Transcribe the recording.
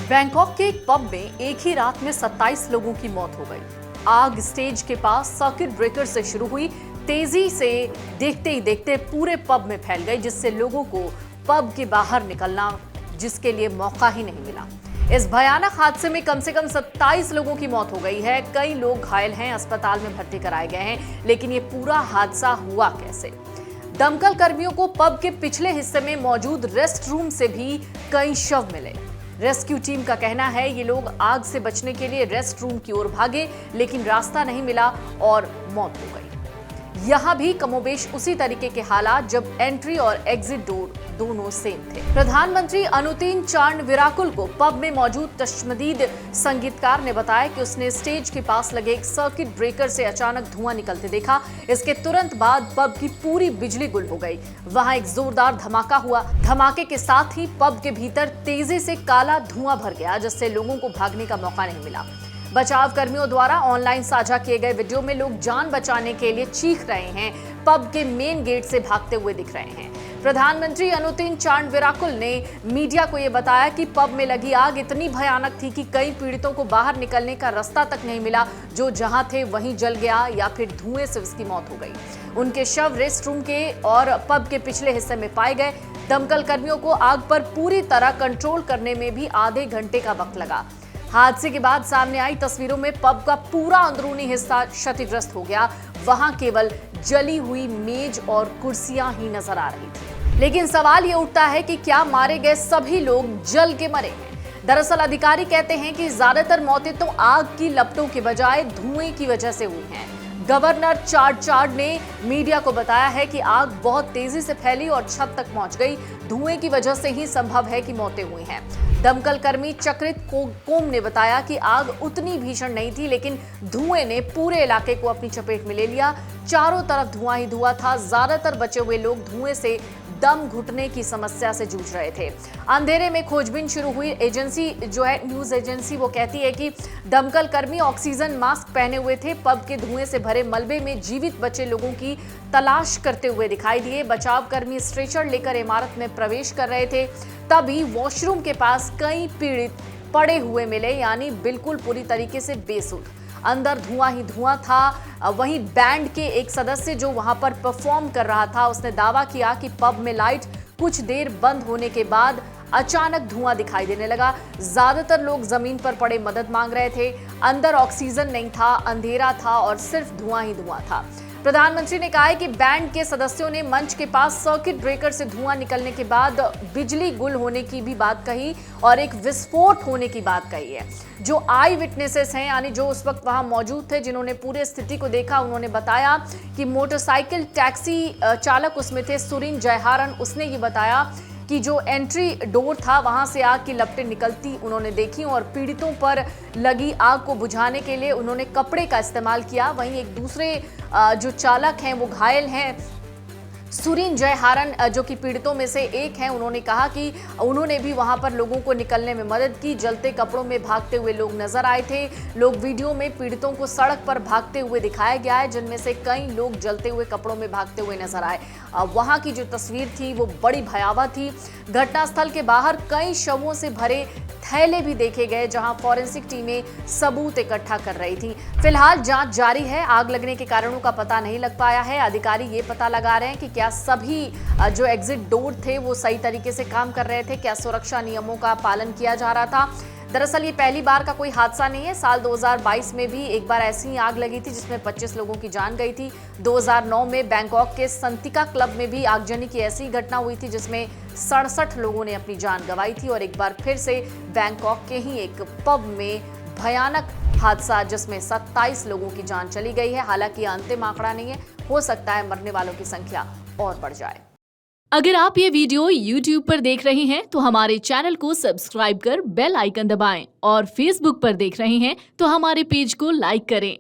Bangkok के एक pub में एक ही रात में 27 लोगों की मौत हो गई। आग स्टेज के पास सर्किट ब्रेकर से शुरू हुई, तेजी से देखते ही देखते पूरे पब में फैल गई, जिससे लोगों को पब के बाहर निकलना जिसके लिए मौका ही नहीं मिला। इस भयानक हादसे में कम से कम 27 लोगों की मौत हो गई है। कई लोग घायल हैं, अस्पताल में भर्ती कराए गए हैं। लेकिन ये पूरा हादसा हुआ कैसे? दमकल कर्मियों को पब के पिछले हिस्से में मौजूद रेस्ट रूम से भी कई शव मिले। रेस्क्यू टीम का कहना है ये लोग आग से बचने के लिए रेस्ट रूम की ओर भागे, लेकिन रास्ता नहीं मिला और मौत हो गई। यहां भी कमोबेश उसी तरीके के हालात, जब एंट्री और एग्जिट डोर दोनों सेम थे। प्रधानमंत्री अनुतिन चांड विराकुल को पब में मौजूद तशमदीद संगीतकार ने बताया कि उसने स्टेज के पास लगे एक सर्किट ब्रेकर से अचानक धुआं निकलते देखा। इसके तुरंत बाद पब की पूरी बिजली गुल हो गई। वहां एक जोरदार धमाका हुआ। धमाके के साथ ही पब के भीतर तेजी से काला धुआं भर गया, जिससे लोगों को भागने का मौका नहीं मिला। बचाव कर्मियों द्वारा ऑनलाइन साझा किए गए वीडियो में लोग जान बचाने के लिए चीख रहे हैं, पब के मेन गेट से भागते हुए दिख रहे हैं। प्रधानमंत्री अनुतिन चांड विराकुल ने मीडिया को यह बताया कि पब में लगी आग इतनी भयानक थी कि कई पीड़ितों को बाहर निकलने का रास्ता तक नहीं मिला। जो जहां थे वहीं जल गया या फिर धुएं से उसकी मौत हो गई। उनके शव रेस्ट रूम के और पब के पिछले हिस्से में पाए गए। दमकल कर्मियों को आग पर पूरी तरह कंट्रोल करने में भी आधे घंटे का वक्त लगा। हादसे के बाद सामने आई तस्वीरों में पब का पूरा अंदरूनी हिस्सा क्षतिग्रस्त हो गया। वहां केवल जली हुई मेज और कुर्सियां ही नजर आ रही थी। लेकिन सवाल ये उठता है कि क्या मारे गए सभी लोग जल के मरे हैं? दरअसल अधिकारी कहते हैं कि ज्यादातर मौतें तो आग की लपटों के बजाय धुएं की वजह से हुई हैं। गवर्नर चार्ड ने मीडिया को बताया है कि आग बहुत तेजी से फैली और छत तक पहुंच गई। धुएं की वजह से ही संभव है कि मौतें हुई हैं। दमकल कर्मी चक्रित कोम ने बताया कि आग उतनी भीषण नहीं थी, लेकिन धुएं ने पूरे इलाके को अपनी चपेट में ले लिया। चारों तरफ धुआं ही धुआं था। ज्यादातर बचे हुए लोग धुएं से दम घुटने की समस्या से जूझ रहे थे। अंधेरे में खोजबीन शुरू हुई। एजेंसी जो है न्यूज एजेंसी, वो कहती है कि दमकल कर्मी ऑक्सीजन मास्क पहने हुए थे। पब के धुएं से भरे मलबे में जीवित बचे लोगों की तलाश करते हुए दिखाई दिए। बचाव कर्मी स्ट्रेचर लेकर इमारत में प्रवेश कर रहे थे। तभी वॉशरूम के पास कई पीड़ित पड़े हुए मिले, यानी बिल्कुल पूरी तरीके से बेसुध। अंदर धुआं ही धुआं था। वहीं बैंड के एक सदस्य जो वहां पर परफॉर्म कर रहा था, उसने दावा किया कि पब में लाइट कुछ देर बंद होने के बाद अचानक धुआं दिखाई देने लगा। ज्यादातर लोग जमीन पर पड़े मदद मांग रहे थे। अंदर ऑक्सीजन नहीं था, अंधेरा था और सिर्फ धुआं ही धुआं था। प्रधानमंत्री ने कहा है कि बैंड के सदस्यों ने मंच के पास सर्किट ब्रेकर से धुआं निकलने के बाद बिजली गुल होने की भी बात कही और एक विस्फोट होने की बात कही है। जो आई विटनेसेस हैं, यानी जो उस वक्त वहां मौजूद थे, जिन्होंने पूरे स्थिति को देखा, उन्होंने बताया कि मोटरसाइकिल टैक्सी चालक उसमें थे, सुरीन जयहारन। उसने ये बताया कि जो एंट्री डोर था वहां से आग की लपटें निकलती उन्होंने देखी और पीड़ितों पर लगी आग को बुझाने के लिए उन्होंने कपड़े का इस्तेमाल किया। वहीं एक दूसरे जो चालक हैं वो घायल हैं। सुरीन जयहारन जो कि पीड़ितों में से एक हैं, उन्होंने कहा कि उन्होंने भी वहां पर लोगों को निकलने में मदद की। जलते कपड़ों में भागते हुए लोग नजर आए थे। लोग वीडियो में पीड़ितों को सड़क पर भागते हुए दिखाया गया है, जिनमें से कई लोग जलते हुए कपड़ों में भागते हुए नजर आए। वहां की जो तस्वीर थी वो बड़ी भयावह थी। घटनास्थल के बाहर कई शवों से भरे थैले भी देखे गए, जहां फॉरेंसिक टीमें सबूत इकट्ठा कर रही थी। फिलहाल जांच जारी है। आग लगने के कारणों का पता नहीं लग पाया है। अधिकारी ये पता लगा रहे हैं कि क्या सभी जो एग्जिट डोर थे वो सही तरीके से काम कर रहे थे, क्या सुरक्षा नियमों का पालन किया जा रहा था। दरअसल ये पहली बार का कोई हादसा नहीं है। साल 2022 में भी एक बार ऐसी ही आग लगी थी, जिसमें 25 लोगों की जान गई थी। 2009 में बैंकॉक के संतिका क्लब में भी आगजनी की ऐसी घटना हुई थी, जिसमें 67 लोगों ने अपनी जान गंवाई थी। और एक बार फिर से बैंकॉक के ही एक पब में भयानक हादसा, जिसमें 27 लोगों की जान चली गई है। हालांकि अंतिम आंकड़ा नहीं है, हो सकता है मरने वालों की संख्या और बढ़ जाए। अगर आप ये वीडियो YouTube पर देख रहे हैं तो हमारे चैनल को सब्सक्राइब कर बेल आइकन दबाएं और Facebook पर देख रहे हैं तो हमारे पेज को लाइक करें।